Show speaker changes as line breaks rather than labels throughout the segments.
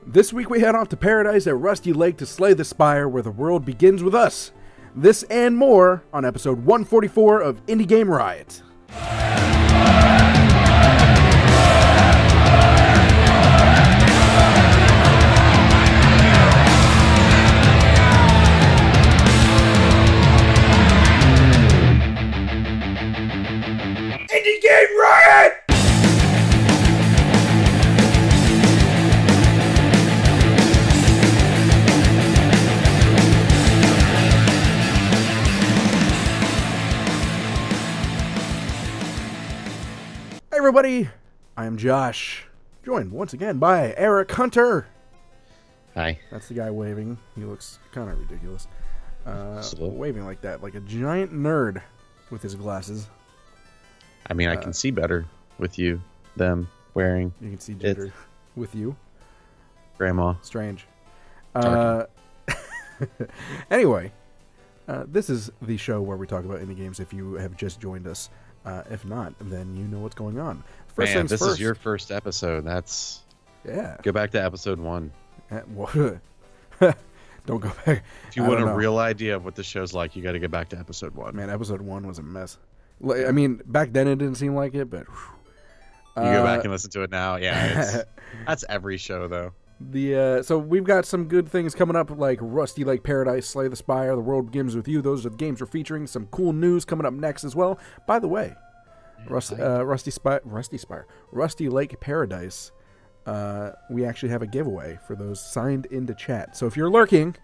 This week we head off to paradise at Rusty Lake to slay the Spire, where the world begins with us. This and more on episode 144 of Indie Game Riot. Indie Game Riot! Hey everybody, I am Josh, joined once again by Eric Hunter.
Hi.
That's the guy waving. He looks kind of ridiculous. Waving like that, like a giant nerd with his glasses.
I mean, I can see better with you, them, wearing.
You can see gender with you.
Grandma.
Strange. Anyway, this is the show where we talk about indie games if you have just joined us. If not, then you know what's going on.
Man, this is your first episode. That's...
Yeah.
Go back to episode 1.
Don't go back.
If you want a real idea of what the show's like, you got to go back to episode 1.
Man, episode 1 was a mess. I mean, back then it didn't seem like it, but...
You go back and listen to it now. Yeah, that's every show, though.
So we've got some good things coming up, like Rusty Lake Paradise, Slay the Spire, The World Begins With You. Those are the games we're featuring. Some cool news coming up next as well. By the way, Rusty Lake Paradise, we actually have a giveaway for those signed into chat. So if you're lurking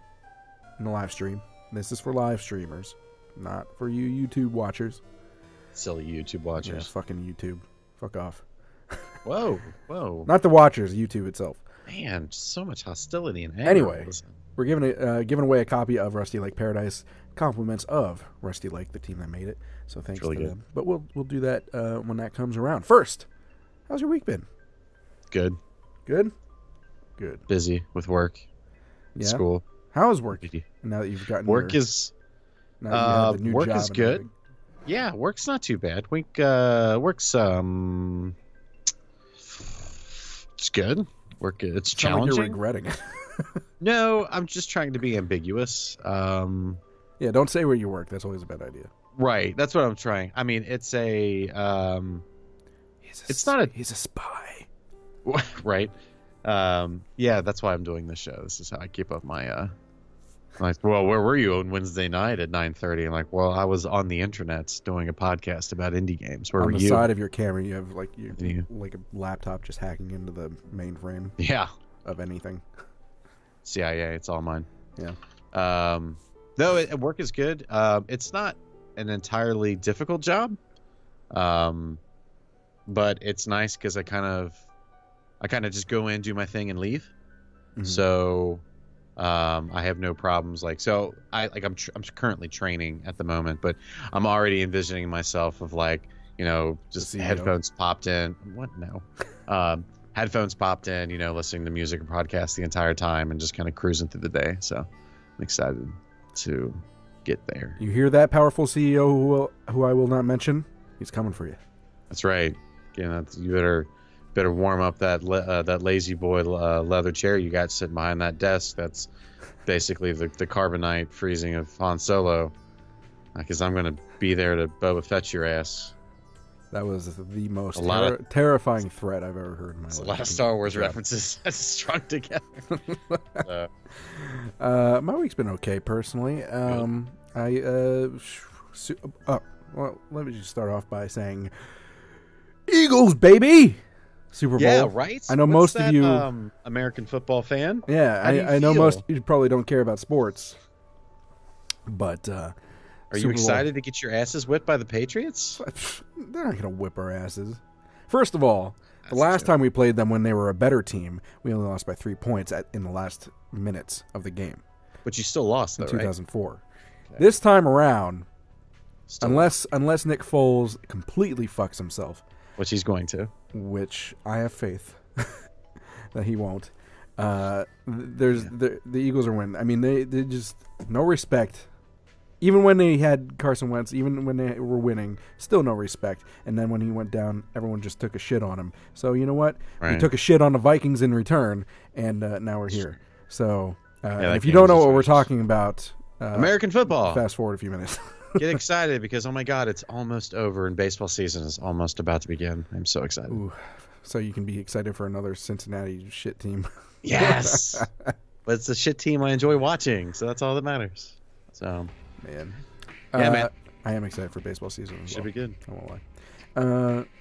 in the live stream, this is for live streamers, not for you YouTube watchers.
Silly YouTube watchers.
Yeah, fucking YouTube. Fuck off.
Whoa.
Not the watchers, YouTube itself.
Man, so much hostility in anger.
Anyway, we're giving away a copy of Rusty Lake Paradise, compliments of Rusty Lake, the team that made it. So thanks to them. But we'll do that when that comes around. First, how's your week been?
Good.
Good.
Busy with work. School.
How is work? Now that you've gotten
work
your,
is.
now that you have the new
work
job
is
and
good.
everything.
Yeah, work's not too bad. Work's it's good. It's challenging.
Like you're regretting it.
No, I'm just trying to be ambiguous.
Yeah, don't say where you work. That's always a bad idea.
Right, that's what I'm trying. I mean, it's a.
He's a spy.
Right. Yeah, that's why I'm doing this show. This is how I keep up my. Like, well, where were you on Wednesday night at 9:30? I'm like, well, I was on the internet doing a podcast about indie games. Where were you?
On the side of your camera, you have like like a laptop just hacking into the mainframe.
Yeah.
Of anything.
CIA, it's all mine.
Yeah.
No, work is good. It's not an entirely difficult job, but it's nice because I kind of just go in, do my thing, and leave. Mm-hmm. So. I have no problems. I'm currently training at the moment, but I'm already envisioning myself of just headphones popped in. What? No. Headphones popped in, listening to music or podcasts the entire time and just kind of cruising through the day. So I'm excited to get there.
You hear that, powerful CEO who I will not mention? He's coming for you.
That's right. You better warm up that lazy boy leather chair you got sitting behind that desk. That's basically the carbonite freezing of Han Solo. Because I'm going to be there to Boba Fett your ass.
That was the most terrifying threat I've ever heard in my life.
A lot of Star Wars references strung together.
My week's been okay, personally. Let me just start off by saying, Eagles, baby! Super Bowl.
Yeah, right?
I know most of you...
American football fan?
Yeah, I know most of you probably don't care about sports. But...
Are you excited to get your asses whipped by the Patriots?
They're not going to whip our asses. First of all, the last time we played them when they were a better team, we only lost by 3 points in the last minutes of the game.
But you still lost, though,
in 2004. Right? Okay. This time around, unless Nick Foles completely fucks himself...
Which he's going to.
Which I have faith that he won't. The Eagles are winning. I mean, they just no respect Even when they had Carson Wentz, even when they were winning, still no respect. And then when he went down, everyone just took a shit on him. So you know what?
Right.
We took a shit on the Vikings in return, and now we're here. So and if you
game
don't know
was
what we're
vicious.
talking about,
American football.
Fast forward a few minutes.
Get excited because, oh my God, it's almost over and baseball season is almost about to begin. I'm so excited.
Ooh, so you can be excited for another Cincinnati shit team.
Yes. But it's a shit team I enjoy watching, so that's all that matters. So,
man.
Man.
I am excited for baseball season.
Should be good.
I won't lie.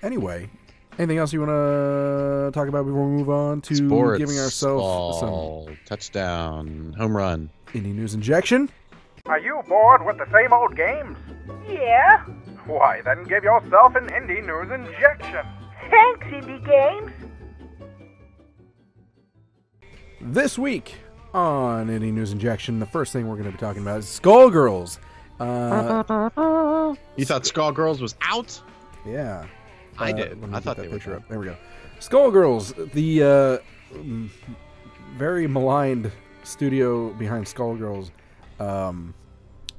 Anyway, anything else you want to talk about before we move on to
Sports,
giving ourselves
ball, touchdown, home run.
some indie news injection?
Are you bored with the same old games?
Yeah.
Why, then give yourself an indie news injection.
Thanks, Indie Games.
This week on Indie News Injection, the first thing we're going to be talking about is Skullgirls.
You thought Skullgirls was out?
Yeah.
I did.
Let me
I
get
thought
that
they were
picture
done.
up. There we go. Skullgirls, the very maligned studio behind Skullgirls,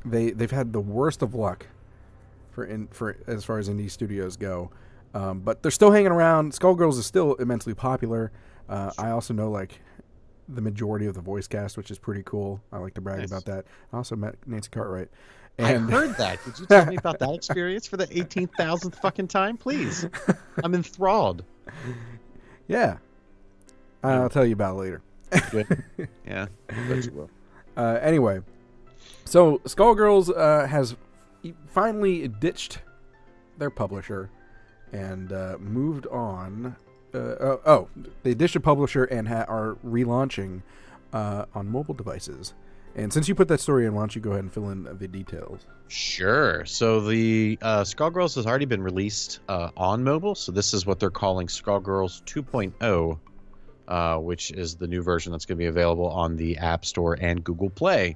they've had the worst of luck for as far as indie studios go, but they're still hanging around. Skullgirls is still immensely popular. I also know like the majority of the voice cast, which is pretty cool. I like to brag about that. I also met Nancy Cartwright. And
I heard that. Could you tell me about that experience for the 18,000th fucking time, please? I'm enthralled.
Yeah, I'll tell you about it later.
Good. Yeah, bet you will.
Anyway, so Skullgirls has finally ditched their publisher and moved on. They ditched a publisher and are relaunching on mobile devices. And since you put that story in, why don't you go ahead and fill in the details?
Sure. So the Skullgirls has already been released on mobile. So this is what they're calling Skullgirls 2.0, which is the new version that's going to be available on the App Store and Google Play.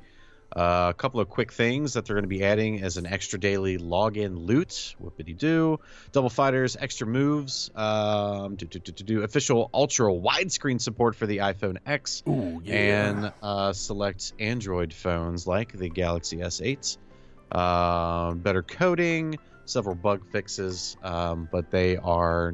A couple of quick things that they're going to be adding as an extra daily login loot. Whoopity-doo. Double fighters, extra moves. Official ultra widescreen support for the iPhone X.
Ooh, yeah.
And select Android phones like the Galaxy S8. Better coding, several bug fixes, but they are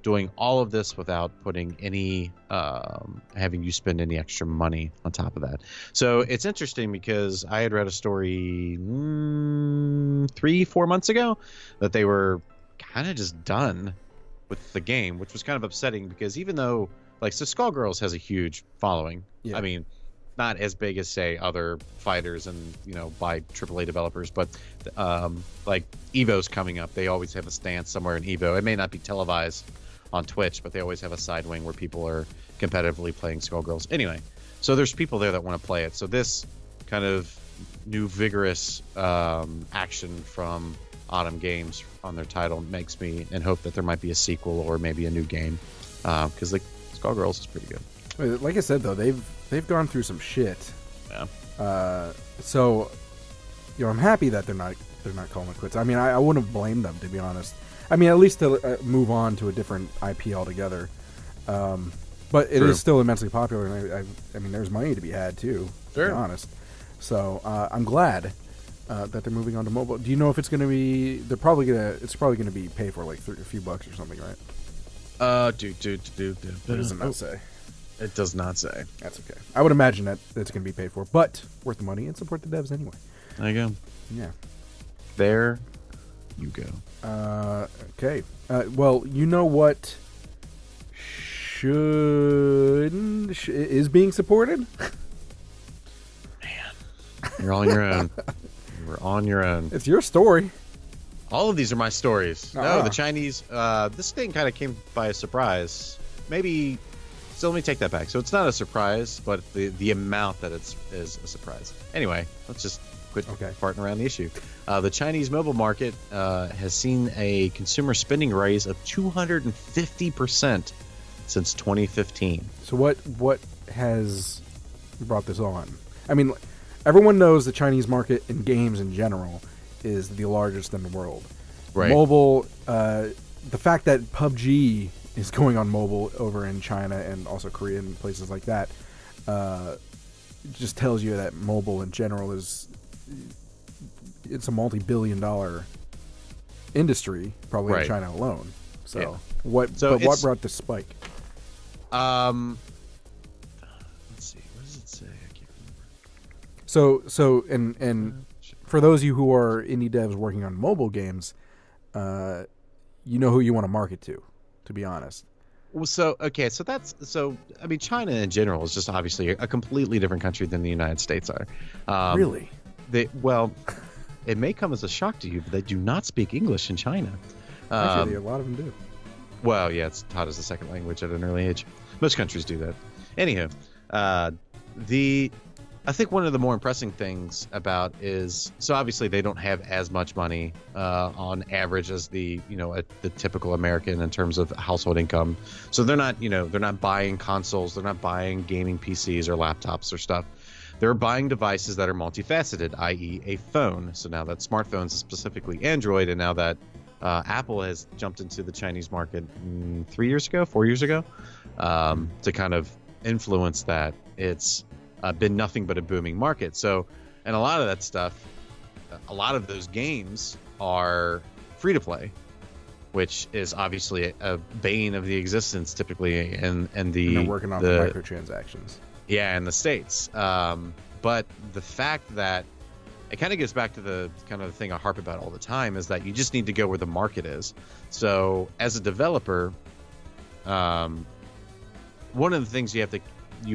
doing all of this without putting any having you spend any extra money on top of that. So it's interesting because I had read a story 3-4 months ago that they were kind of just done with the game, which was kind of upsetting because even though so Skullgirls has a huge following.
Yeah.
I mean, not as big as say other fighters and by AAA developers, but like Evo's coming up. They always have a stance somewhere in Evo. It may not be televised on Twitch, but they always have a side wing where people are competitively playing Skullgirls. Anyway, so there's people there that want to play it. So this kind of new vigorous action from Autumn Games on their title makes me and hope that there might be a sequel or maybe a new game because the Skullgirls is pretty good.
Like I said, though, they've gone through some shit.
Yeah.
So I'm happy that they're not calling it quits. I mean, I wouldn't blame them, to be honest. I mean, at least to move on to a different IP altogether. But it is still immensely popular, and I mean, there's money to be had too.
Sure.
To be honest. So I'm glad that they're moving on to mobile. Do you know if it's going to be? It's probably going to be pay for like a few bucks or something, right?
What
does it not say?
It does not say.
That's okay. I would imagine that it's going to be paid for, but worth the money and support the devs anyway.
There you go.
Yeah.
There you go.
Okay. Well, you know what is being supported?
You're on your own. You're on your own.
It's your story.
All of these are my stories.
Uh-huh.
No, the Chinese. This thing kind of came by a surprise. Maybe. So let me take that back. So it's not a surprise, but the amount that it's is a surprise. Anyway, let's just quit farting around the issue. The Chinese mobile market has seen a consumer spending raise of 250% since 2015.
So what has brought this on? I mean, everyone knows the Chinese market in games in general is the largest in the world.
Right.
Mobile, the fact that PUBG is going on mobile over in China and also Korea and places like that just tells you that mobile in general is it's a multi-billion-dollar industry, probably in
Right.
China alone. So
Yeah.
what brought this spike?
Let's see. What does it say? I can't remember.
So and for those of you who are indie devs working on mobile games, you know who you want to market to be honest.
Well, I mean, China in general is just obviously a completely different country than the United States are.
Really?
It may come as a shock to you, but they do not speak English in China.
Actually, a lot of them do.
Well, yeah, it's taught as a second language at an early age. Most countries do that. Anyhow, I think one of the more impressive things about is, so obviously they don't have as much money on average as the typical American in terms of household income. So they're not buying consoles, they're not buying gaming PCs or laptops or stuff. They're buying devices that are multifaceted, i.e. a phone. So now that smartphones, specifically Android, and now that Apple has jumped into the Chinese market 4 years ago, to kind of influence that, it's been nothing but a booming market. So, and a lot of that stuff, a lot of those games are free to play, which is obviously a bane of the existence typically in the.
And they're working on the microtransactions.
Yeah, in the States. But the fact that it kind of gets back to the kind of the thing I harp about all the time is that you just need to go where the market is. So as a developer, one of the things you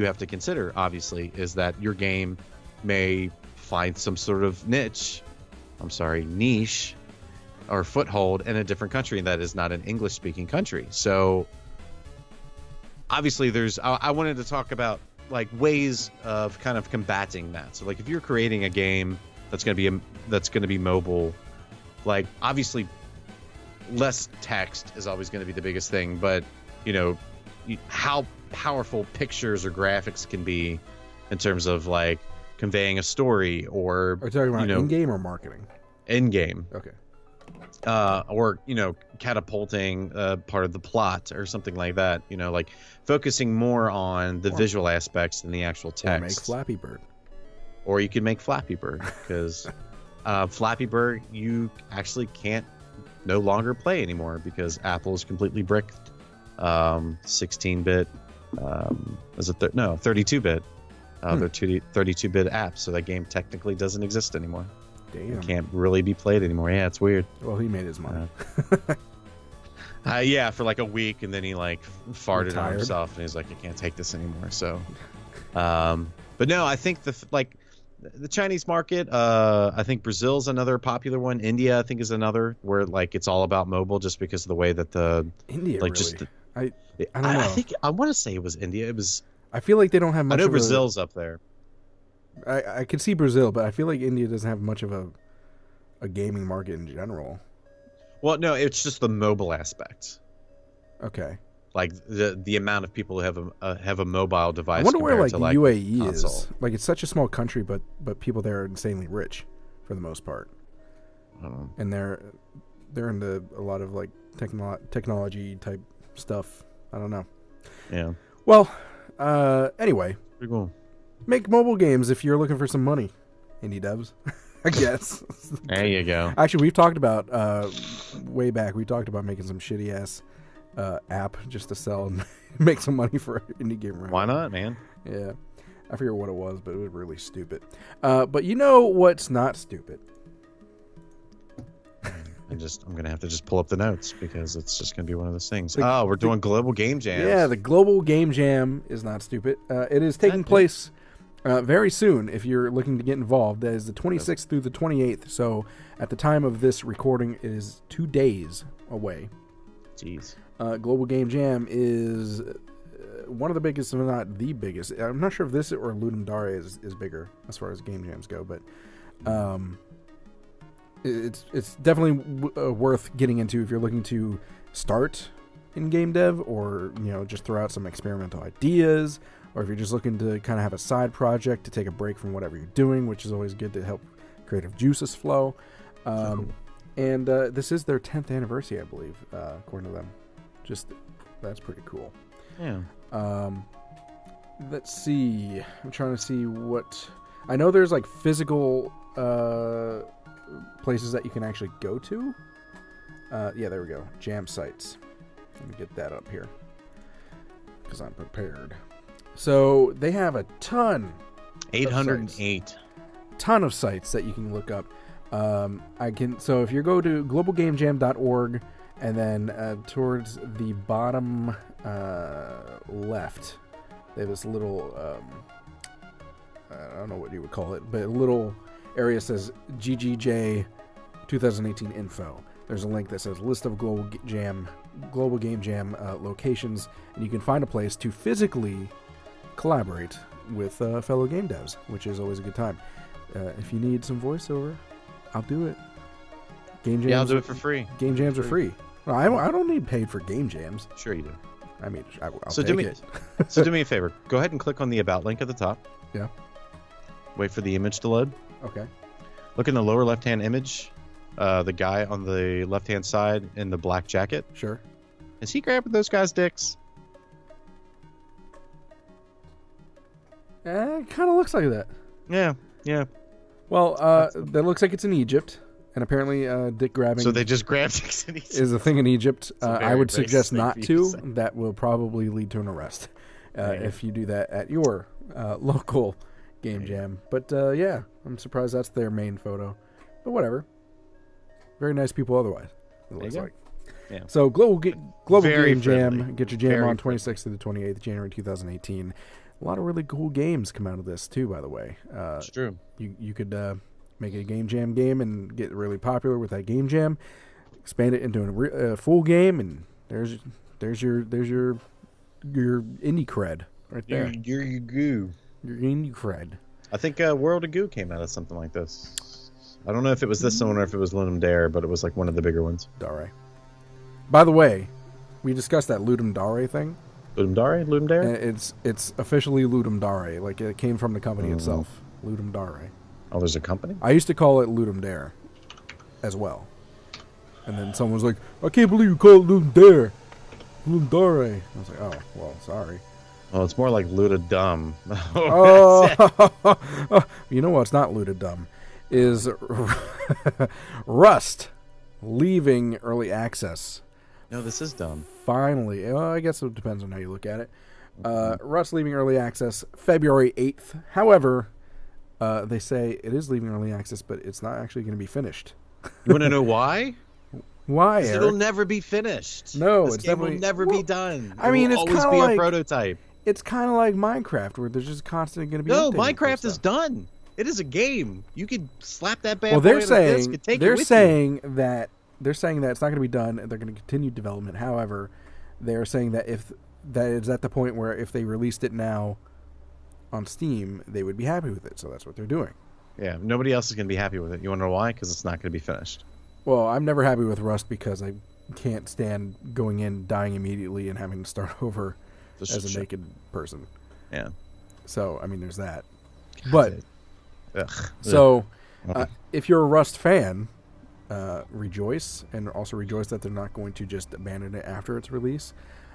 have to consider, obviously, is that your game may find some sort of niche or foothold in a different country that is not an English-speaking country. So obviously I wanted to talk about like ways of kind of combating that. So like if you're creating a game that's going to be mobile, like obviously less text is always going to be the biggest thing, but how powerful pictures or graphics can be in terms of like conveying a story, or
are you talking about in-game or marketing?
In-game.
Okay.
Or catapulting part of the plot or something like that. Like focusing more on the visual aspects than the actual text.
Or make Flappy Bird.
Or you can make Flappy Bird, because Flappy Bird you actually can't no longer play anymore because Apple is completely bricked 16-bit. Is it 32-bit? They're 32-bit apps, so that game technically doesn't exist anymore.
Damn.
It can't really be played anymore. Yeah, it's weird.
Well, he made his money.
Yeah, for like a week, and then he like farted on
Retired.
himself, and he's like, I can't take this anymore. So, but no, I think the Chinese market. I think Brazil's another popular one. India, I think, is another where like it's all about mobile, just because of the way that
India,
like
really?
just
I don't know.
I think I want to say it was India. It was.
I feel like they don't have much.
I know
of
Brazil's up there.
I could see Brazil, but I feel like India doesn't have much of a gaming market in general.
Well, no, it's just the mobile aspect.
Okay.
Like the amount of people who have a mobile device.
I wonder where like
to,
UAE
console.
is. Like it's such a small country, but people there are insanely rich for the most part.
I don't know.
And they're into a lot of like technology type stuff. I don't know.
Yeah.
Well, anyway,
Pretty cool.
make mobile games if you're looking for some money, indie devs. I guess.
There you go.
Actually, we've talked about way back. We talked about making some shitty ass app just to sell and make some money for Indie Game Riot.
Why not, man?
Yeah, I forget what it was, but it was really stupid. But you know what's not stupid?
I'm gonna have to just pull up the notes because it's just gonna be one of those things. We're doing global game jams.
Yeah, the Global Game Jam is not stupid. It is taking place very soon. If you're looking to get involved, that is the 26th through the 28th. So at the time of this recording, it is 2 days away.
Jeez.
Global Game Jam is one of the biggest, if not the biggest. I'm not sure if this or Ludum Dare is bigger as far as game jams go, but it's definitely worth getting into if you're looking to start in game dev, or just throw out some experimental ideas, or if you're just looking to kind of have a side project to take a break from whatever you're doing, which is always good to help creative juices flow. And this is their 10th anniversary, I believe, according to them. That's pretty cool.
Yeah.
Let's see. I'm trying to see what... I know there's like physical places that you can actually go to. Yeah, there we go. Jam sites. Let me get that up here because I'm prepared. So they have a ton.
808.
Ton of sites that you can look up. So if you go to globalgamejam.org and then towards the bottom left, they have this little I don't know what you would call it, but a little area says GGJ 2018 info. There's a link that says list of Global Game Jam locations, and you can find a place to physically collaborate with fellow game devs, which is always a good time. If you need some voiceover, I'll do it. Game jams,
I'll do it for free.
Game jams are free. Well, I don't need paid for game jams.
Sure you do.
I mean, I'll
so
take
do me,
it.
So do me a favor. Go ahead and click on the About link at the top.
Yeah.
Wait for the image to load.
Okay.
Look in the lower left-hand image. The guy on the left-hand side in the black jacket.
Sure.
Is he grabbing those guys' dicks?
It kind of looks like that.
Yeah.
Well, that looks like it's in Egypt, and apparently dick grabbing.
So they just grab dicks in Egypt.
Is a thing in Egypt. I would suggest not to.
say.
That will probably lead to an arrest if you do that at your local game jam. But yeah, I'm surprised that's their main photo. But whatever. Very nice people otherwise, it looks like.
Yeah.
So Global
Very
Game
friendly.
Jam, get your jam
Very
on 26th to the 28th, January 2018. A lot of really cool games come out of this too, by the way.
It's true.
You could make a game jam game and get really popular with that game jam. Expand it into a full game, and there's your indie cred right there.
Your goo.
Your indie cred.
I think World of Goo came out of something like this. I don't know if it was this one or if it was Ludum Dare, but it was like one of the bigger ones.
Dare. By the way, we discussed that Ludum Dare thing.
Ludum Dare? Ludum Dare?
It's officially Ludum Dare. Like, it came from the company itself. Ludum Dare.
Oh, there's a company?
I used to call it Ludum Dare as well. And then someone was like, I can't believe you call it Ludum Dare. Ludum Dare. I was like, oh, well, sorry.
Oh, it's more like Ludadum.
Oh, you know what's not Ludadum? Is Rust leaving early access.
No, this is dumb.
Finally. I guess it depends on how you look at it. Rust leaving early access February 8th. However, they say it is leaving early access, but it's not actually going to be finished.
You want to know why?
Why, Eric?
It'll never be finished.
No,
this
it's
game
definitely
will never be done.
I mean, it's
always
kind
be
of
a
like
prototype.
It's kind of like Minecraft, where there's just constantly going to be.
No,
updating
Minecraft
stuff.
is done. It is a game. You could slap that bad
Well,
boy
they're
on a disc
saying
and take it
they're
with
saying that it's not going to be done. They're going to continue development. However, they are saying that if that is at the point where if they released it now on Steam, they would be happy with it. So that's what they're doing.
you. Yeah, nobody else is going to be happy with it. You want to know why? Because it's not going to be finished.
Well, I'm never happy with Rust because I can't stand going in, dying immediately, and having to start over as a naked person.
Yeah.
So, I mean, there's that. But
Ugh.
so, if you're a Rust fan, rejoice, and also rejoice that they're not going to just abandon it after its release.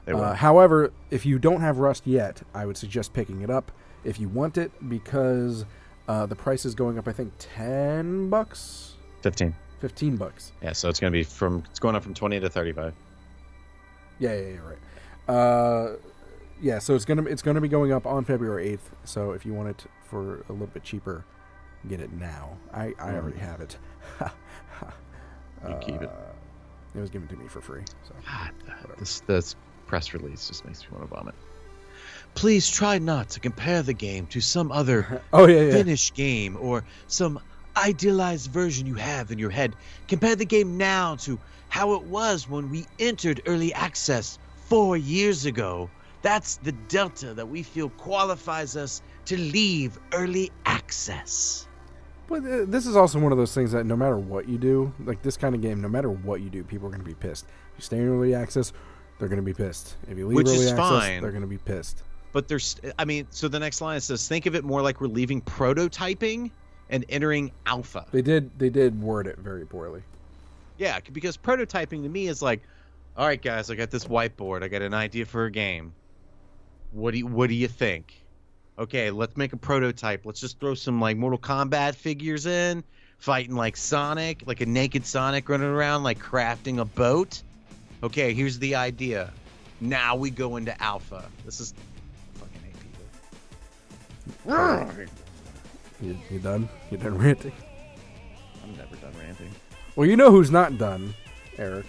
However, if you don't have Rust yet, I would suggest picking it up if you want it, because the price is going up. I think $10,
15.
$15.
Yeah, so it's going to be it's going up from 20 to 35.
Yeah, right. Yeah, so it's gonna be going up on February 8th. So if you want it for a little bit cheaper, get it now. I already have it.
You keep it.
It was given to me for free. So
God, this press release just makes me want to vomit. Please try not to compare the game to some other finished game or some idealized version you have in your head. Compare the game now to how it was when we entered early access 4 years ago. That's the delta that we feel qualifies us to leave early access.
But this is also one of those things that no matter what you do, like this kind of game, no matter what you do, people are going to be pissed. If you stay in early access, they're going to be pissed. If you leave early access, they're going to be pissed.
But so the next line says, think of it more like we're leaving prototyping and entering alpha.
They did word it very poorly.
Yeah, because prototyping to me is like, all right, guys, I got this whiteboard. I got an idea for a game. What do you think? okay, let's make a prototype. Let's just throw some like Mortal Kombat figures in, fighting like Sonic, like a naked Sonic running around, like crafting a boat. Okay, here's the idea. Now we go into alpha. This is fucking hate people.
You done? You done ranting?
I'm never done ranting.
Well, you know who's not done, Eric.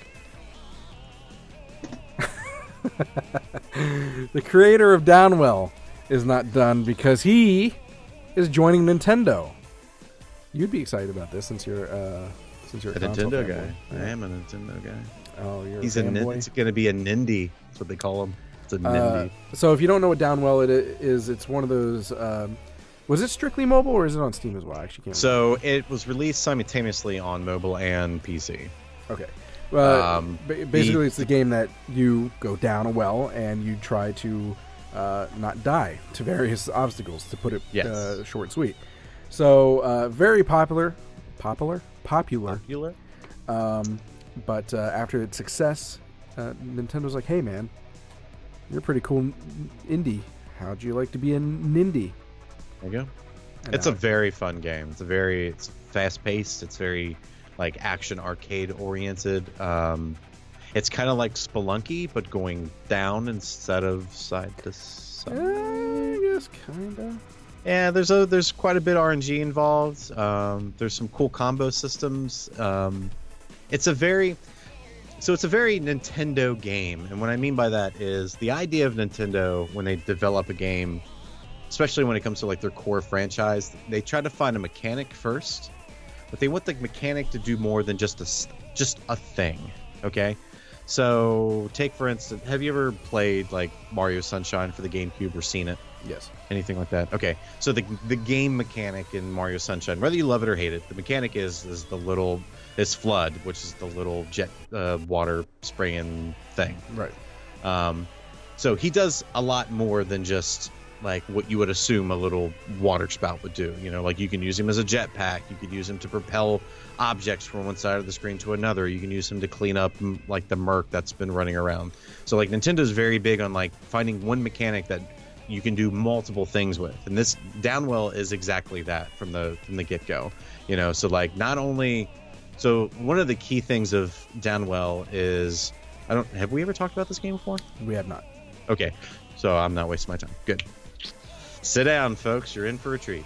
The creator of Downwell is not done because he is joining Nintendo. You'd be excited about this since you're a
Nintendo guy. I am a Nintendo guy.
Oh, you're
He's
a fanboy?
It's going to be a Nindy. That's what they call him. It's a Nindy.
So if you don't know what Downwell it is, it's one of those. Was it strictly mobile or is it on Steam as well? I actually can't.
So it was released simultaneously on mobile and PC.
Okay. Basically, it's the game that you go down a well and you try to not die to various obstacles, to put it short and sweet. So very popular. But after its success, Nintendo's like, hey man, you're a pretty cool indie. How'd you like to be a Nindy?
There you go. It's a very fun game. It's fast paced. It's very like action arcade oriented. It's kind of like Spelunky, but going down instead of side to side.
I guess kind of.
Yeah, there's quite a bit RNG involved. There's some cool combo systems. It's a very Nintendo game, and what I mean by that is the idea of Nintendo when they develop a game, especially when it comes to like their core franchise, they try to find a mechanic first, but they want the mechanic to do more than just a thing. Okay, so take for instance, have you ever played like Mario Sunshine for the GameCube or seen it?
Yes.
Anything like that? Okay, so the game mechanic in Mario Sunshine, whether you love it or hate it, the mechanic is Flood, which is the little jet water spraying thing.
Right.
So he does a lot more than just like what you would assume a little water spout would do. You know, like you can use him as a jetpack. You could use him to propel objects from one side of the screen to another. You can use him to clean up like the murk that's been running around. So like Nintendo's very big on like finding one mechanic that you can do multiple things with, and this Downwell is exactly that from the get-go. You know, so like not only. So one of the key things of Downwell is, have we ever talked about this game before?
We have not.
Okay, so I'm not wasting my time. Good. Sit down, folks. You're in for a treat.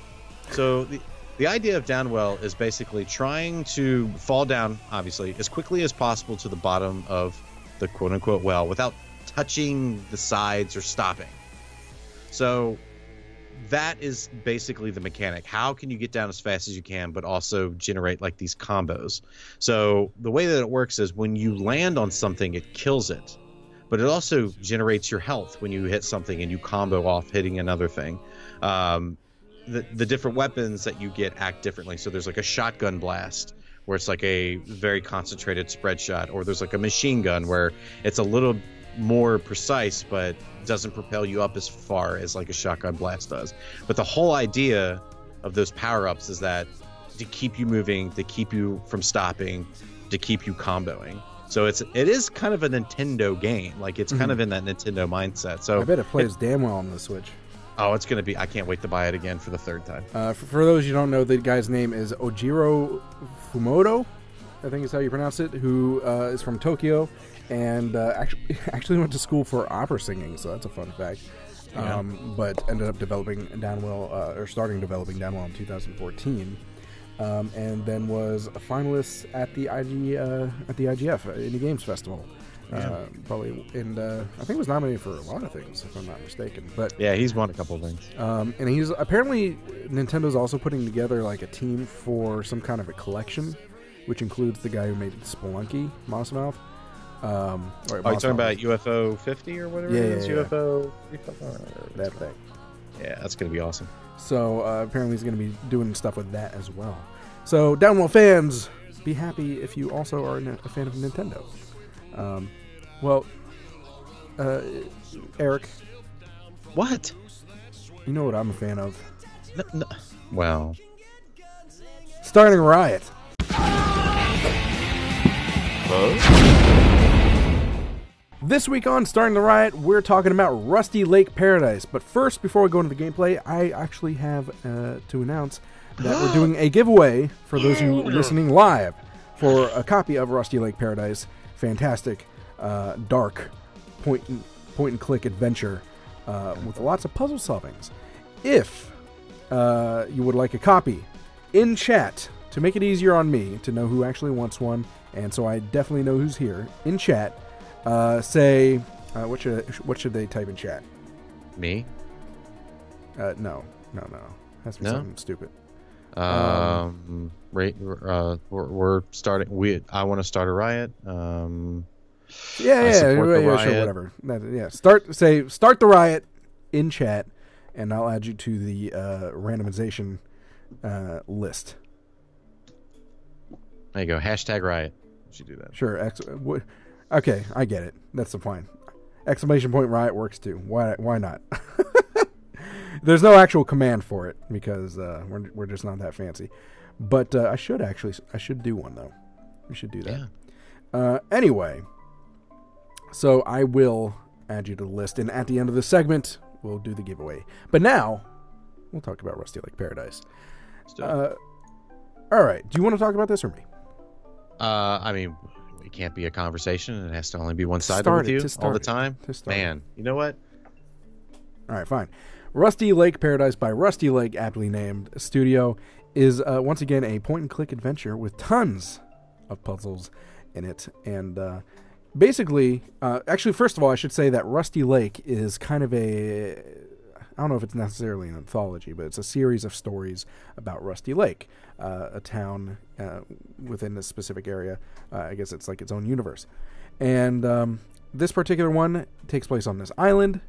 So the idea of Downwell is basically trying to fall down, obviously, as quickly as possible to the bottom of the quote-unquote well without touching the sides or stopping. So that is basically the mechanic. How can you get down as fast as you can, but also generate like these combos? So the way that it works is when you land on something, it kills it, but it also generates your health when you hit something and you combo off hitting another thing. The different weapons that you get act differently. So there's like a shotgun blast where it's like a very concentrated spread shot, or there's like a machine gun where it's a little more precise but doesn't propel you up as far as like a shotgun blast does. But the whole idea of those power-ups is that to keep you moving, to keep you from stopping, to keep you comboing. So it is kind of a Nintendo game. Like it's kind of in that Nintendo mindset. So
I bet it plays damn well on the Switch.
Oh, it's going to be. I can't wait to buy it again for the third time.
For those you don't know, the guy's name is Ojiro Fumoto, I think is how you pronounce it, who is from Tokyo and actually went to school for opera singing, so that's a fun fact.
Yeah.
But ended up developing Downwell, or starting developing Downwell in 2014, and then was a finalist at the IGF Indie Games Festival. Probably, and I think was nominated for a lot of things, if I'm not mistaken. But
yeah, he's won a couple of things.
And he's apparently Nintendo's also putting together like a team for some kind of a collection, which includes the guy who made Spelunky, Mossmouth.
Are you talking about UFO 50 or whatever it is?
Yeah.
UFO
that thing.
Yeah, that's gonna be awesome.
So apparently he's going to be doing stuff with that as well. So Downwell fans, be happy if you also are a fan of Nintendo. Eric.
What?
You know what I'm a fan of?
No. Well.
Starting Riot. This week on Starting the Riot, we're talking about Rusty Lake Paradise. But first, before we go into the gameplay, I actually have to announce that we're doing a giveaway for those of you listening live for a copy of Rusty Lake Paradise. Fantastic, dark, point-and-click adventure with lots of puzzle solvings. If you would like a copy, in chat, to make it easier on me to know who actually wants one, and so I definitely know who's here, in chat, say, what should they type in chat?
Me?
No. Has to be something stupid.
We're starting. I want to start a riot.
Sure, whatever. Start the riot in chat, and I'll add you to the randomization list.
There you go. Hashtag riot. You should do that.
Sure. Okay, I get it. That's the point. Exclamation point riot works too. Why not? There's no actual command for it because we're just not that fancy. But I should do one though. We should do that. Yeah. Anyway, so I will add you to the list, and at the end of the segment, we'll do the giveaway. But now, we'll talk about Rusty Lake Paradise. All right. Do you want to talk about this or me?
I mean, it can't be a conversation. It has to only be one-sided with you all the time. Man, you know what?
All right, fine. Rusty Lake Paradise by Rusty Lake, aptly named studio, is once again a point-and-click adventure with tons of puzzles in it. And basically, actually, first of all, I should say that Rusty Lake is kind of I don't know if it's necessarily an anthology, but it's a series of stories about Rusty Lake, a town within this specific area. I guess it's like its own universe. And this particular one takes place on this island.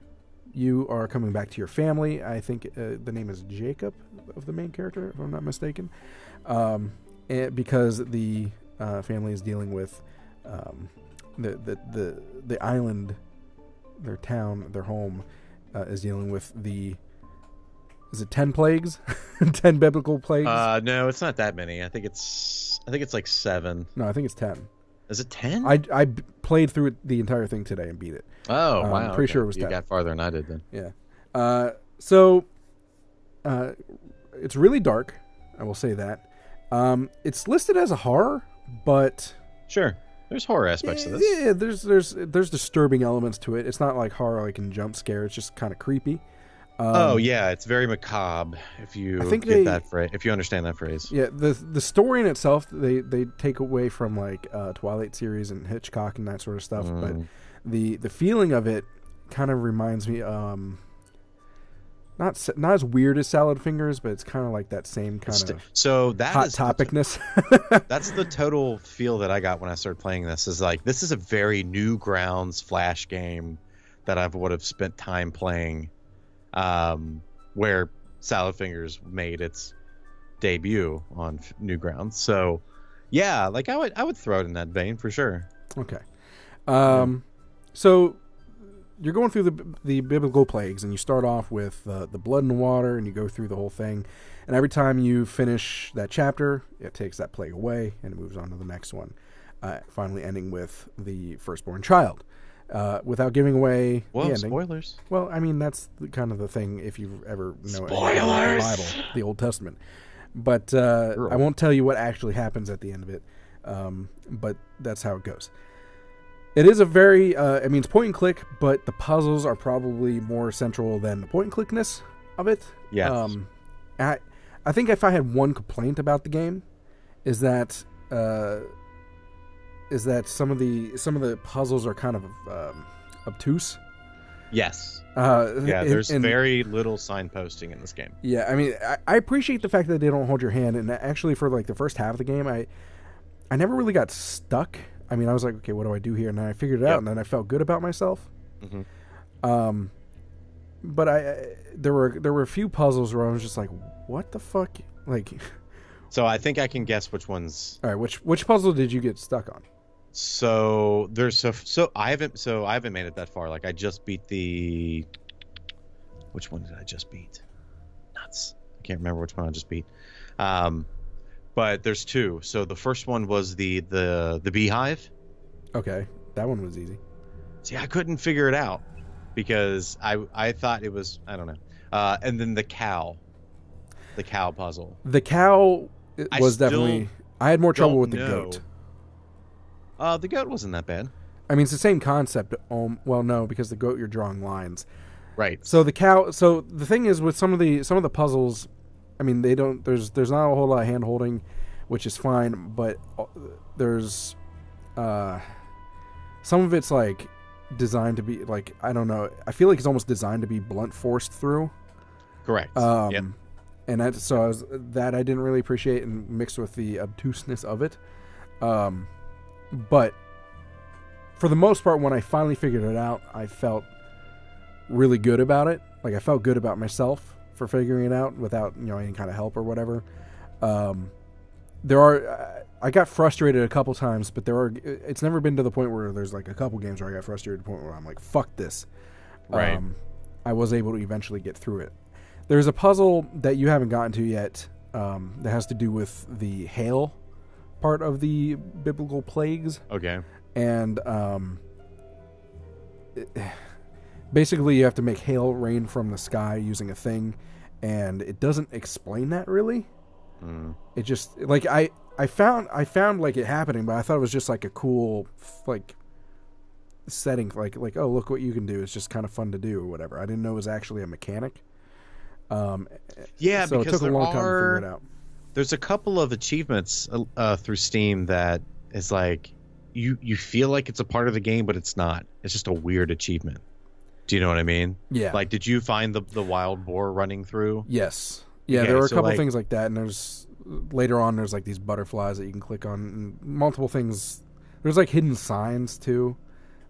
You are coming back to your family. I think the name is Jacob of the main character, if I'm not mistaken. Because the family is dealing with the island, their town, their home, is dealing with is it 10 plagues? 10 biblical plagues?
No, it's not that many. I think it's like 7.
No, I think it's 10.
Is it 10?
I played through the entire thing today and beat it.
Oh, wow.
I'm pretty sure it was 10.
You got farther than I did then.
Yeah. So it's really dark, I will say that. It's listed as a horror, but
sure. There's horror aspects to this.
Yeah, there's disturbing elements to it. It's not like horror like in jump scare. It's just kind of creepy.
It's very macabre. If you get that phrase, if you understand that phrase.
Yeah, the story in itself they take away from like Twilight series and Hitchcock and that sort of stuff. But the feeling of it kind of reminds me not as weird as Salad Fingers, but it's kind of like that same kind of hot topicness.
That's the total feel that I got when I started playing this. Is like this is a very Newgrounds Flash game that I would have spent time playing, where Salad Fingers made its debut on Newgrounds. So, yeah, like I would throw it in that vein for sure.
Okay, so. You're going through the biblical plagues, and you start off with the blood and the water, and you go through the whole thing. And every time you finish that chapter, it takes that plague away, and it moves on to the next one, finally ending with the firstborn child. Without giving away the ending.
Spoilers.
Well, I mean, that's kind of the thing if you ever know the Bible, the Old Testament. But I won't tell you what actually happens at the end of it, but that's how it goes. It is a very, it's point and click, but the puzzles are probably more central than the point and clickness of it.
Yeah.
I think if I had one complaint about the game, is that some of the puzzles are kind of obtuse.
Yes. There's very little signposting in this game.
Yeah, I mean, I appreciate the fact that they don't hold your hand, and actually for like the first half of the game, I never really got stuck. I mean, I was like, okay, what do I do here? And then I figured it out, and then I felt good about myself. Mm-hmm. But there were a few puzzles where I was just like, what the fuck? Like,
so I think I can guess which ones.
All right, which puzzle did you get stuck on?
So I haven't made it that far. Like I just beat which one did I just beat? Nuts. I can't remember which one I just beat. But there's 2. So the first one was the beehive.
Okay, that one was easy.
See, I couldn't figure it out because I thought it was, I don't know. And then the cow puzzle.
The cow was definitely. I had more trouble with the goat.
The goat wasn't that bad.
I mean, it's the same concept. Well, no, because the goat you're drawing lines.
Right.
So the cow. So the thing is with some of the puzzles, I mean, they don't. There's not a whole lot of hand holding, which is fine. But there's some of it's like designed to be like, I don't know. I feel like it's almost designed to be blunt forced through.
Correct. Yep.
And I didn't really appreciate, and mixed with the obtuseness of it. But for the most part, when I finally figured it out, I felt really good about it. Like, I felt good about myself for figuring it out without, any kind of help or whatever. I got frustrated a couple times, but it's never been to the point where there's like a couple games where I got frustrated to the point where I'm like, fuck this.
Right.
I was able to eventually get through it. There's a puzzle that you haven't gotten to yet that has to do with the hail part of the biblical plagues.
Okay.
And basically you have to make hail rain from the sky using a thing, and it doesn't explain that really. It just, like, I found like it happening, but I thought it was just like a cool like setting, like oh, look what you can do. It's just kind of fun to do or whatever. I didn't know it was actually a mechanic.
Yeah,
so
because
it took a long time to figure it out.
There's a couple of achievements through Steam that is like you feel like it's a part of the game, but it's not. It's just a weird achievement. Do you know what I mean? Yeah. Like, did you find the wild boar running through?
Yes. Yeah, there were a couple things like that, and there's later on there's like these butterflies that you can click on, and multiple things. There's like hidden signs too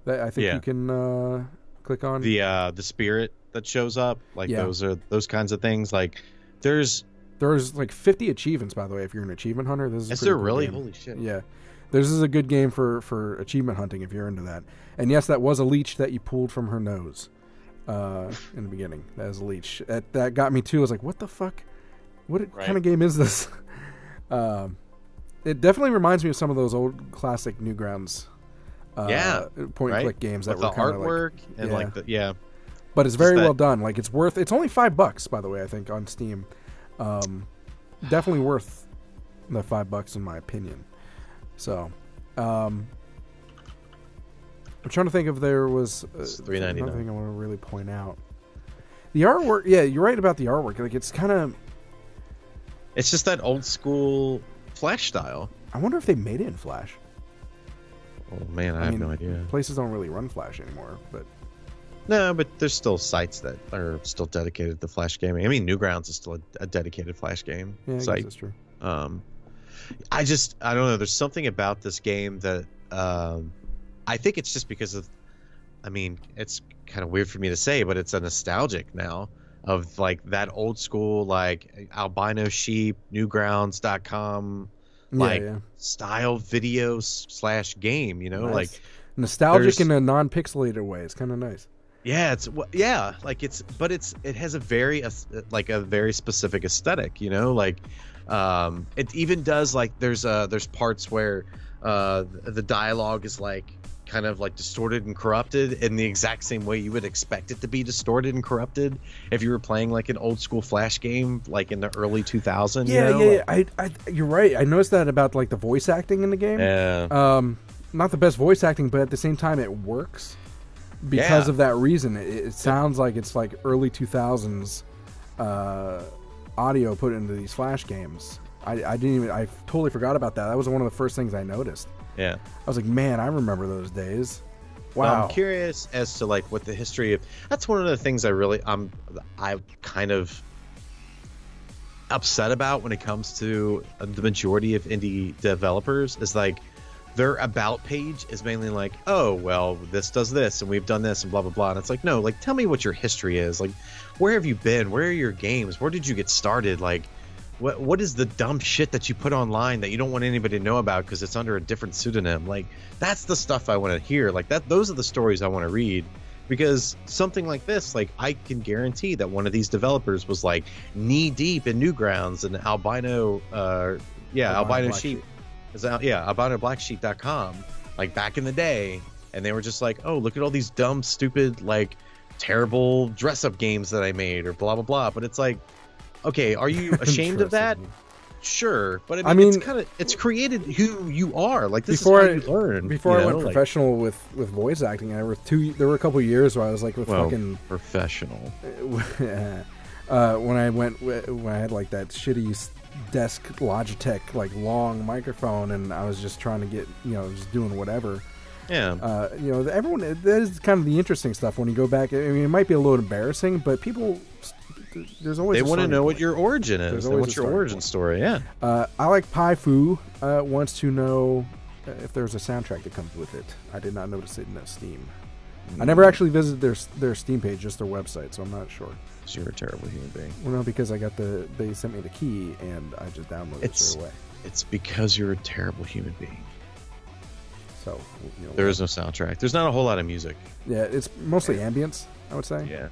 that I think you can click on.
The spirit that shows up, like those kinds of things. Like there's
like 50 achievements, by the way, if you're an achievement hunter.
Is there really? Holy shit.
Yeah. This is a good game for achievement hunting if you're into that. And yes, that was a leech that you pulled from her nose in the beginning. That is a leech. That got me too. I was like, what the fuck? What kind of game is this? It definitely reminds me of some of those old classic Newgrounds point and click games that
with
were kind of
artwork
like,
and
But it's very well done. Like, it's only $5, by the way, I think, on Steam. Definitely worth the $5 in my opinion. So, I'm trying to think if there was
$3.99.
Another thing I want to really point out. The artwork, yeah, you're right about the artwork. Like, it's kind of,
it's just that old school Flash style.
I wonder if they made it in Flash.
Oh man, I have no idea.
Places don't really run Flash anymore, but
no, but there's still sites that are still dedicated to Flash gaming. I mean, Newgrounds is still a dedicated Flash game site.
I guess that's true.
I don't know. There's something about this game that I think it's just because of. I mean, it's kind of weird for me to say, but it's a nostalgic now of like that old school like albino sheep, Newgrounds.com style video / game. You know,
nice.
like
nostalgic in a non-pixelated way. It's kind of nice.
Yeah, it has a very specific aesthetic, you know, like it even does like there's parts where the dialogue is like kind of like distorted and corrupted in the exact same way you would expect it to be distorted and corrupted if you were playing like an old school Flash game like in the early 2000s.
Yeah. You're right. I noticed that about like the voice acting in the game.
Yeah.
Not the best voice acting, but at the same time it works. Because of that reason, it sounds like it's like early 2000s audio put into these Flash games. I totally forgot about that. That was one of the first things I noticed.
Yeah,
I was like, man, I remember those days. Wow.
Well, I'm curious as to like what the history of. That's one of the things I'm kind of upset about when it comes to the majority of indie developers is like. Their about page is mainly like, oh, well, this does this, and we've done this, and blah, blah, blah. And it's like, no, like, tell me what your history is. Like, where have you been? Where are your games? Where did you get started? Like, what is the dumb shit that you put online that you don't want anybody to know about because it's under a different pseudonym? Like, that's the stuff I want to hear. Like, those are the stories I want to read. Because something like this, like, I can guarantee that one of these developers was, like, knee-deep in Newgrounds and albino sheep. Albinoblacksheep.com, like back in the day, and they were just like, oh, look at all these dumb, stupid, like terrible dress-up games that I made, or blah blah blah. But it's like, okay, are you ashamed of that? Sure, but I mean it's created who you are. Like, this is how you learn.
Before I went professional with voice acting, there were a couple of years where I was like fucking
professional.
When I had like that shitty desk Logitech like long microphone, and I was just trying to get, just doing whatever.
Yeah.
Everyone, that is kind of the interesting stuff when you go back. I mean, it might be a little embarrassing, but people, there's always
they want to know what your origin is. They want your origin story. Yeah.
I like Pai Fu wants to know if there's a soundtrack that comes with it. I did not notice it in Steam. I never actually visited their Steam page, just their website, so I'm not sure.
So you're a terrible human being.
Well, no, because they sent me the key and I just downloaded it straight away.
It's because you're a terrible human being.
So
there is no soundtrack. There's not a whole lot of music.
Yeah, it's mostly ambience, I would say.
Yeah.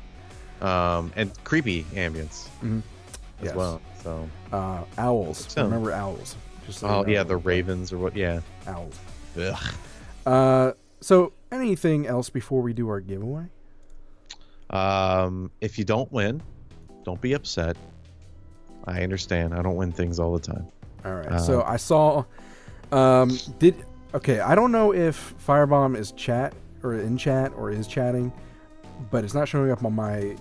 And creepy ambience as well. So
owls. Remember owls? Just so
the ravens or what? Yeah,
owls.
Ugh.
So anything else before we do our giveaway?
If you don't win, don't be upset. I understand. I don't win things all the time.
All right. So I saw. Okay, I don't know if Firebomb is chat or is chatting, but it's not showing up on my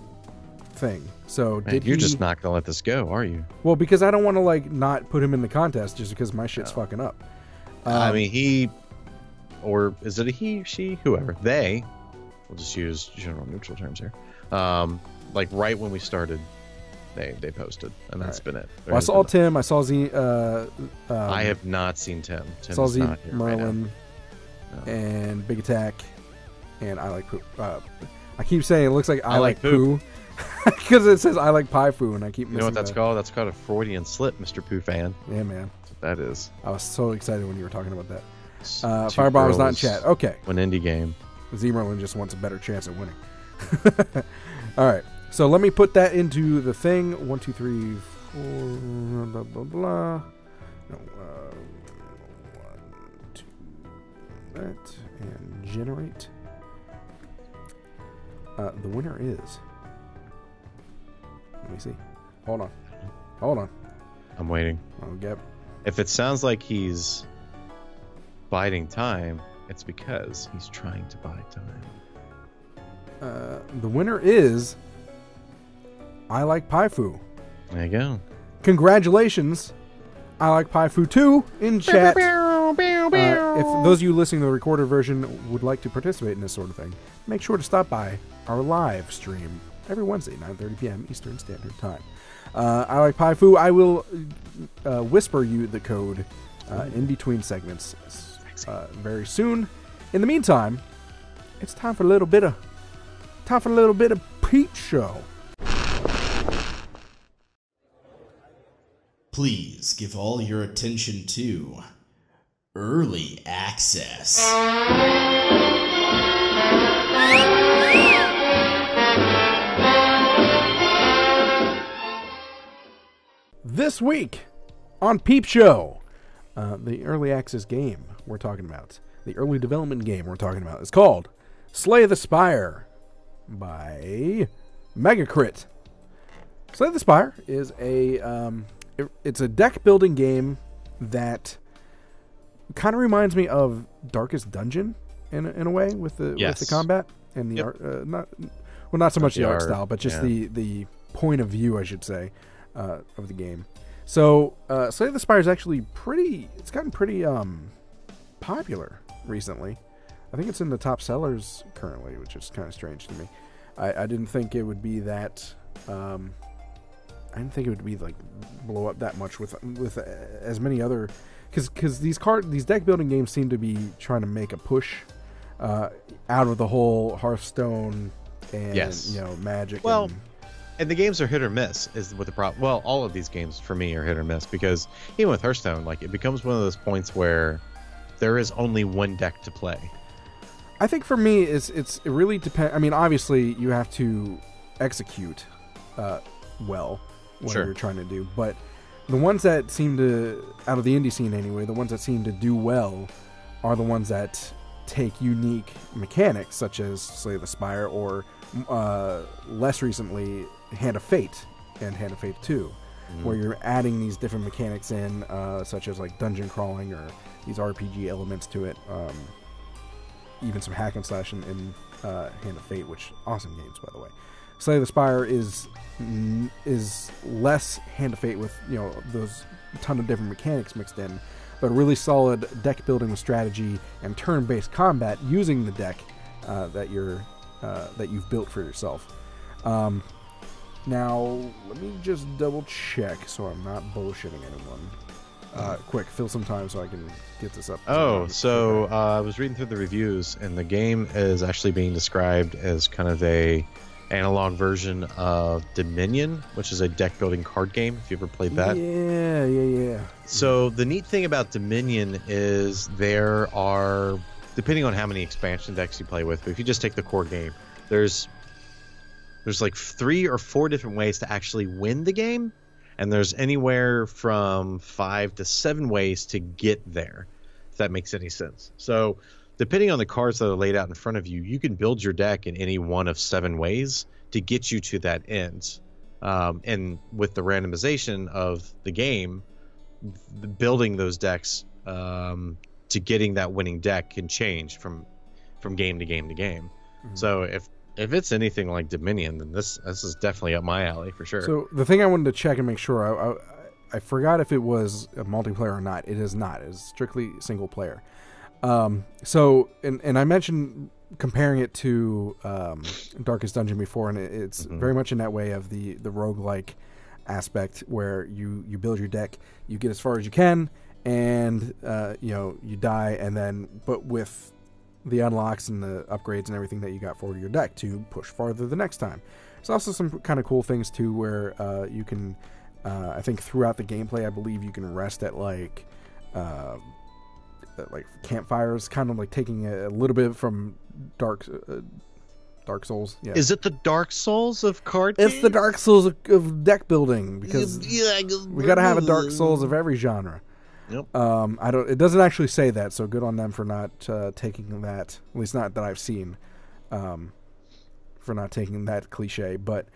thing. So
you're just not gonna let this go, are you?
Well, because I don't want to not put him in the contest just because my shit's fucking up.
I mean, he, or is it a he, she, whoever? They. We'll just use general neutral terms here. Like right when we started, they posted, and that's been it.
Well, I saw Tim. I saw Z.
I have not seen Tim. Tim
saw Z,
not here
Merlin, and Big Attack, and I like Poo. I keep saying it looks like I like Poo because it says I like Pai Fu, and I keep.
You know what that's called? That's called a Freudian slip, Mr. Pooh fan.
Yeah, man.
That's what that is.
I was so excited when you were talking about that. Firebomb is not in chat. Okay.
An indie game.
Z Merlin just wants a better chance at winning. All right. So let me put that into the thing. 1, 2, 3, 4, blah, blah, blah. No, 1, 2, that, and generate. The winner is. Let me see. Hold on.
I'm waiting.
Okay.
If it sounds like he's biding time, it's because he's trying to buy time.
The winner is I Like Pai Fu.
There you go.
Congratulations. I Like Pai Fu 2 in chat. If those of you listening to the recorded version would like to participate in this sort of thing, make sure to stop by our live stream every Wednesday, 9:30 p.m. Eastern Standard Time. I Like Pai Fu. I will whisper you the code in between segments very soon. In the meantime, it's time for a little bit of Peep Show.
Please give all your attention to Early Access.
This week on Peep Show, the Early Access game we're talking about, the early development game we're talking about, is called Slay the Spire by Megacrit. Slay the Spire is it's a deck building game that kind of reminds me of Darkest Dungeon in a way with the combat and the art. Not so much the art style, but just the point of view, I should say, of the game. So Slay the Spire is actually it's gotten pretty popular recently. I think it's in the top sellers currently, which is kind of strange to me. I didn't think it would be that. I didn't think it would be like blow up that much with as many other, because these deck building games seem to be trying to make a push out of the whole Hearthstone and Magic.
Well, and the games are hit or miss is what the problem. Well, all of these games for me are hit or miss, because even with Hearthstone, like, it becomes one of those points where there is only one deck to play.
I think for me, it really depends. I mean, obviously you have to execute well what you're trying to do, but the ones that seem to, out of the indie scene anyway, the ones that seem to do well are the ones that take unique mechanics such as Slay the Spire or less recently Hand of Fate and Hand of Fate 2, where you're adding these different mechanics in, such as like dungeon crawling or these RPG elements to it. Even some hack and slash in Hand of Fate, which awesome games, by the way. Slay the Spire is less Hand of Fate with those ton of different mechanics mixed in, but a really solid deck building with strategy and turn-based combat using the deck that you've built for yourself. Now, let me just double check so I'm not bullshitting anyone. Quick, fill some time so I can get this up.
I was reading through the reviews, and the game is actually being described as kind of a analog version of Dominion, which is a deck building card game. If you ever played that,
yeah.
So the neat thing about Dominion is there are, depending on how many expansion decks you play with, but if you just take the core game, there's like 3 or 4 different ways to actually win the game, and there's anywhere from 5 to 7 ways to get there, if that makes any sense. So depending on the cards that are laid out in front of you, you can build your deck in any one of 7 ways to get you to that end. And with the randomization of the game, building those decks to getting that winning deck can change from game to game to game. So if it's anything like Dominion, then this is definitely up my alley for sure.
So the thing I wanted to check and make sure, I forgot if it was a multiplayer or not. It is not. It's strictly single player. So I mentioned comparing it to Darkest Dungeon before, and it's very much in that way of the roguelike aspect where you build your deck, you get as far as you can, and you die, and then but with the unlocks and the upgrades and everything that you got for your deck to push farther the next time. There's also some kind of cool things too where you can I think throughout the gameplay, I believe you can rest at like campfires, kind of like taking a little bit from Dark Souls. Yeah.
Is it the Dark Souls of card
It's
games?
the Dark Souls of deck building, because we got to have a Dark Souls of every genre.
Yep.
It doesn't actually say that, so good on them for not taking that. At least not that I've seen. For not taking that cliche, but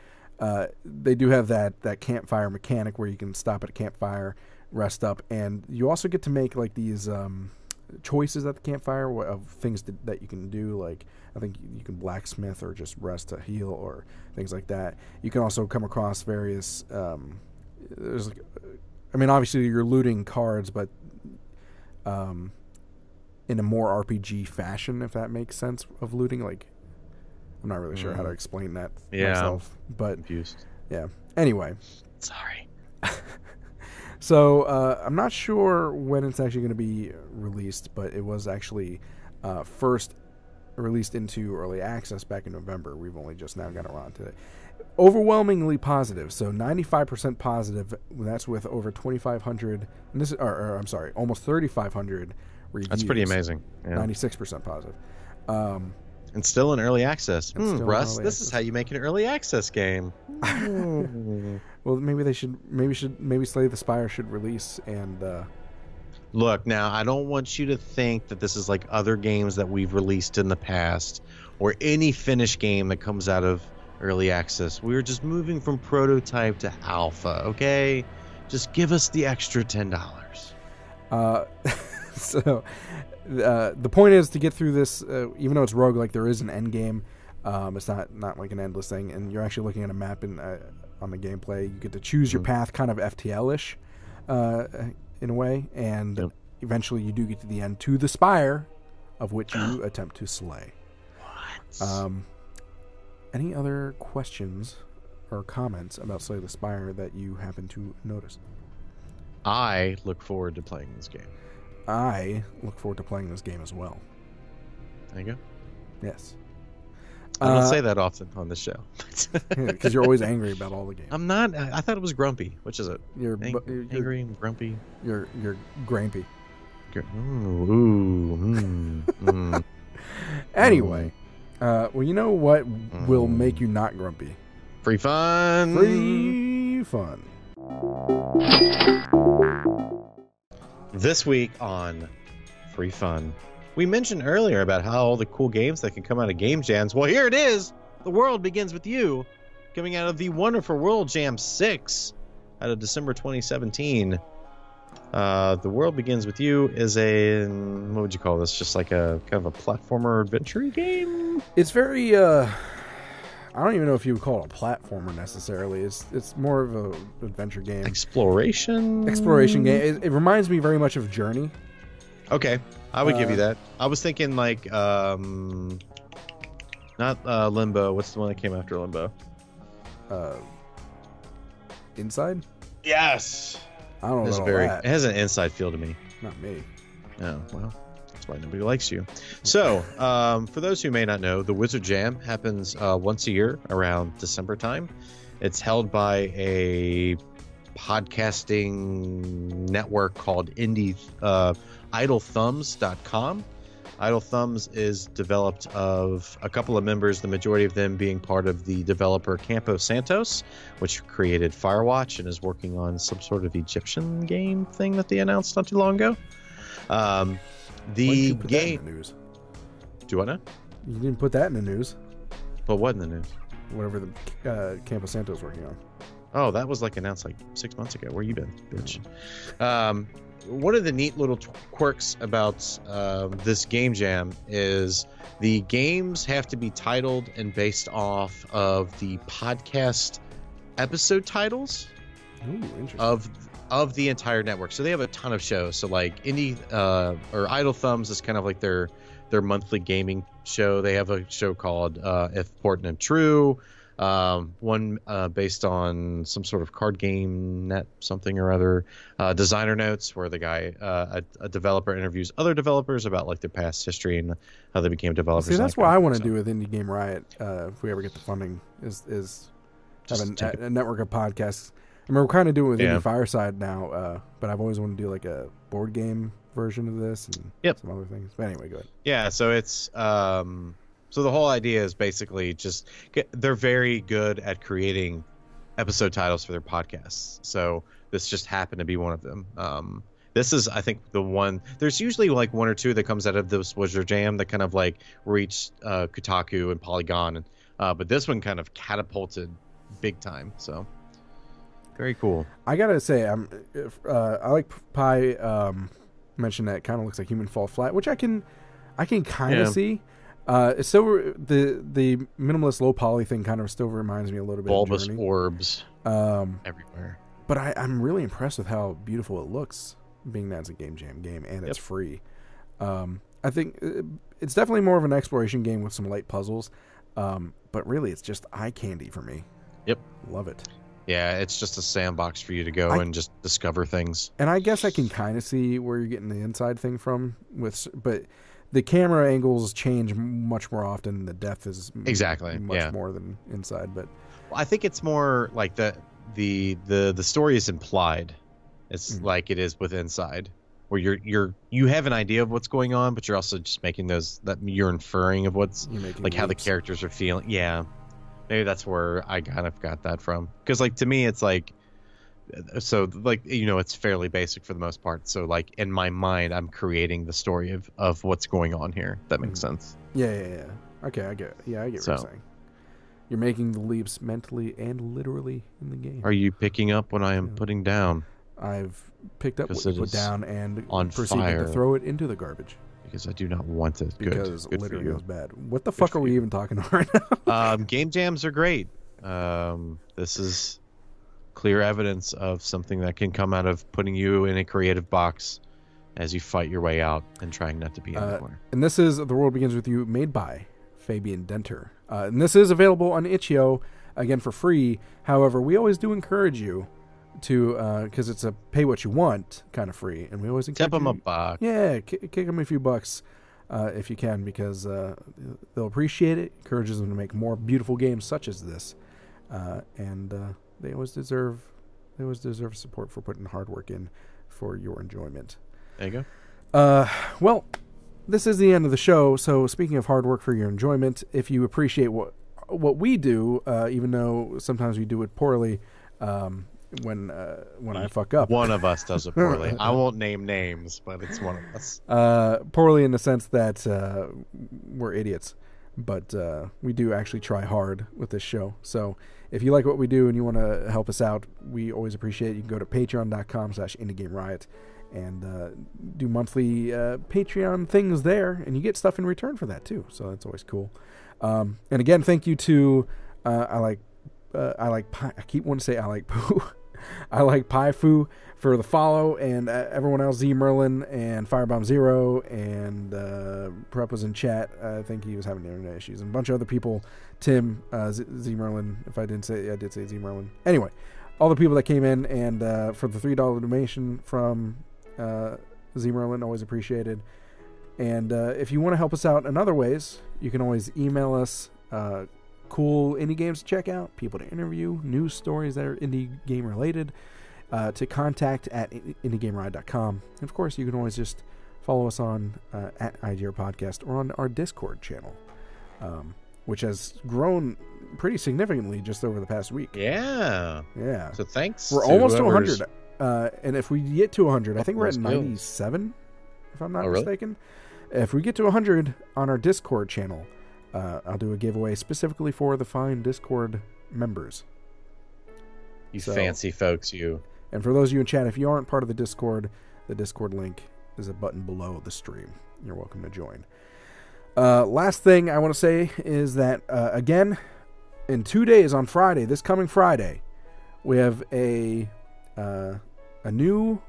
they do have that campfire mechanic where you can stop at a campfire, rest up, and you also get to make like these choices at the campfire of things that you can do. Like I think you can blacksmith or just rest to heal or things like that. You can also come across various. Obviously you're looting cards, but in a more RPG fashion, if that makes sense, of looting. Like, I'm not really sure how to explain that myself, but
confused.
Yeah. Anyway,
sorry.
So I'm not sure when it's actually going to be released, but it was actually first released into early access back in November. We've only just now got around to it. Overwhelmingly positive, so 95% positive. That's with over 2,500. And this, almost 3,500 reviews.
That's pretty amazing. Yeah.
96% positive.
And still in early access. Russ, this
access.
is how you make an early access game.
Well, maybe Slay the Spire should release and.
Look, now I don't want you to think that this is like other games that we've released in the past, or any finished game that comes out of early access. We're just moving from prototype to alpha, okay? Just give us the extra $10.
So the point is to get through this, even though it's roguelike, there is an end game. It's not like an endless thing, and you're actually looking at a map on the gameplay. You get to choose your path, kind of FTL-ish in a way, and eventually you do get to the end, to the Spire, of which you attempt to slay. What? Any other questions or comments about Slay the Spire that you happen to notice?
I look forward to playing this game.
I look forward to playing this game as well.
There you go.
Yes.
I don't say that often on this show.
Because you're always angry about all the games.
I'm not. I thought it was grumpy. Which is it?
You're
angry and grumpy.
You're grampy. Anyway, well, you know what will make you not grumpy?
Free fun.
Free fun.
This week on Free Fun, We mentioned earlier about how all the cool games that can come out of game jams. Well, here it is. The World Begins With You, coming out of the wonderful World Jam 6 out of December 2017. The World Begins With You is what would you call this? Just like a kind of a platformer adventure game?
It's very, I don't even know if you would call it a platformer necessarily. It's more of a adventure game.
Exploration
game. It reminds me very much of Journey.
Okay, I would give you that. I was thinking like, not Limbo. What's the one that came after Limbo?
Inside?
Yes.
I don't know
It has an inside feel to me.
Not me.
Oh, well, that's why nobody likes you. So, for those who may not know, the Wizard Jam happens once a year around December time. It's held by a podcasting network called IdleThumbs.com. Idle Thumbs is developed of a couple of members, the majority of them being part of the developer Campo Santos, which created Firewatch and is working on some sort of Egyptian game thing that they announced not too long ago. The game.
In the news?
Do I know?
You didn't put that in the news.
But what in the news?
Whatever the Campo Santos working on.
Oh, that was like announced like 6 months ago. Where you been, bitch? One of the neat little quirks about this game jam is the games have to be titled and based off of the podcast episode titles of the entire network. So they have a ton of shows. So like Indie or Idle Thumbs is kind of like their monthly gaming show. They have a show called If Important and True. One based on some sort of card game net something or other. Designer Notes, where the guy, a developer, interviews other developers about like their past history and how they became developers.
See, that's what I want to do with Indie Game Riot if we ever get the funding, is have a network of podcasts. I mean, we're kind of doing it with Indie Fireside now, but I've always wanted to do like a board game version of this and some other things. But anyway, go ahead. Yeah,
so it's... So the whole idea is basically just they're very good at creating episode titles for their podcasts. So this just happened to be one of them. This is, I think, the one. There's usually like one or two that comes out of this Wizard Jam that kind of like reached Kotaku and Polygon, but this one kind of catapulted big time. So very cool.
I gotta say, I like Pi mentioned that it kind of looks like Human Fall Flat, which I can kind of see. It's still the minimalist low poly thing kind of still reminds me a little bit
bulbous
of Journey.
orbs everywhere.
But I'm really impressed with how beautiful it looks, being that it's a game jam game and it's free. I think it's definitely more of an exploration game with some light puzzles, but really it's just eye candy for me.
Yep,
love it.
Yeah, it's just a sandbox for you to go and just discover things.
And I guess I can kind of see where you're getting the inside thing from, but the camera angles change much more often. The depth is much more than inside. But
I think it's more like the story is implied. It's like it is with inside, where you have an idea of what's going on, but you're also just making that you're inferring of what's like how the characters are feeling. Yeah, maybe that's where I kind of got that from. Because like to me, it's like. So like it's fairly basic for the most part. So like in my mind, I'm creating the story of what's going on here. That makes sense.
Yeah. Okay, I get it. Yeah, I get what you're saying. You're making the leaps mentally and literally in the game.
Are you picking up what I am putting down?
I've picked up what you put down and
proceeded
to throw it into the garbage.
Because I do not want it.
Because
Good
literally it was bad. What the fuck are we even talking about right
now? Game jams are great. This is clear evidence of something that can come out of putting you in a creative box as you fight your way out and trying not to be in the corner.
And this is The World Begins With You, made by Fabian Denter. And this is available on itch.io, again, for free. However, we always do encourage you to, because it's a pay what you want kind of free, and we always encourage
tip them a buck.
Yeah, kick them a few bucks if you can, because they'll appreciate it. Encourages them to make more beautiful games such as this. And they always deserve support for putting hard work in for your enjoyment.
There you go.
Well, this is the end of the show. So speaking of hard work for your enjoyment, if you appreciate what we do, even though sometimes we do it poorly, when I fuck up.
One of us does it poorly. I won't name names, but it's one of us.
Poorly in the sense that we're idiots, but we do actually try hard with this show. So if you like what we do and you want to help us out, we always appreciate it. You can go to patreon.com/Indie Game Riot and do monthly Patreon things there, and you get stuff in return for that too. So that's always cool. And again, thank you to I keep wanting to say I like Poo. I like Paifu for the follow, and everyone else, Z Merlin and Firebomb Zero, and Prep was in chat. I think he was having internet issues, and a bunch of other people. Tim, Z Merlin. If I didn't say, I did say Z Merlin. Anyway, all the people that came in, and for the $3 donation from Z Merlin, always appreciated. And if you want to help us out in other ways, you can always email us. Cool indie games to check out, people to interview, news stories that are indie game related, to contact at indiegameriot.com. And of course, you can always just follow us on at IGR Podcast or on our Discord channel, which has grown pretty significantly just over the past week.
Yeah. So thanks.
We're almost to 100. And if we get to 100, I think we're at 97, if I'm not mistaken. If we get to 100 on our Discord channel, I'll do a giveaway specifically for the fine Discord members.
You fancy folks, you.
And for those of you in chat, if you aren't part of the Discord link is a button below the stream. You're welcome to join. Last thing I want to say is that, again, in 2 days on Friday, this coming Friday, we have we have new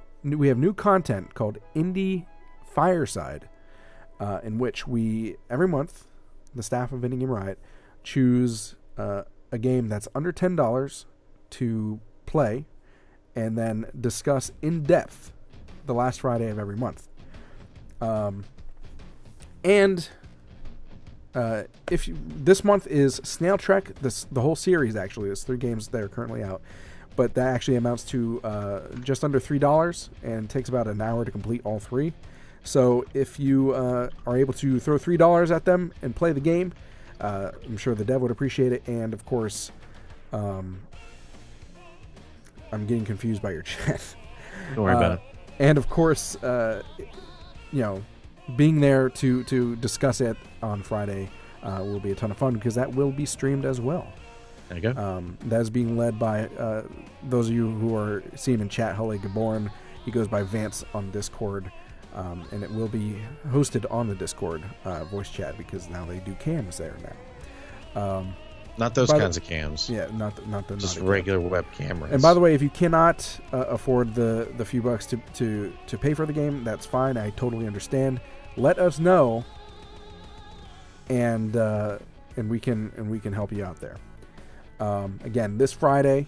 content called Indie Fireside, in which we, every month, the staff of Indie Game Riot choose a game that's under $10 to play, and then discuss in depth the last Friday of every month. This month is Snail Trek. The whole series actually. There's 3 games that are currently out, but that actually amounts to just under $3 and takes about an hour to complete all 3. So if you are able to throw $3 at them and play the game, I'm sure the dev would appreciate it. And of course, I'm getting confused by your chat.
Don't worry about it.
And of course, being there to discuss it on Friday will be a ton of fun, because that will be streamed as well.
There you go.
That is being led by those of you who are seeing in chat, Halle Gaborn. He goes by Vance on Discord. And it will be hosted on the Discord voice chat, because now they do cams there now.
Not those kinds of cams.
Yeah, not the
just regular web cameras.
And by the way, if you cannot afford the few bucks to pay for the game, that's fine. I totally understand. Let us know, and we can help you out there. Again, this Friday,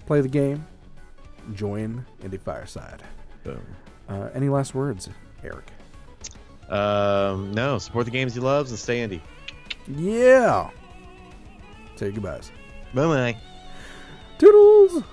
play the game, join Indie Fireside.
Boom.
Any last words, Eric?
No. Support the games you love and stay indie.
Yeah. Say goodbyes.
Bye-bye.
Toodles!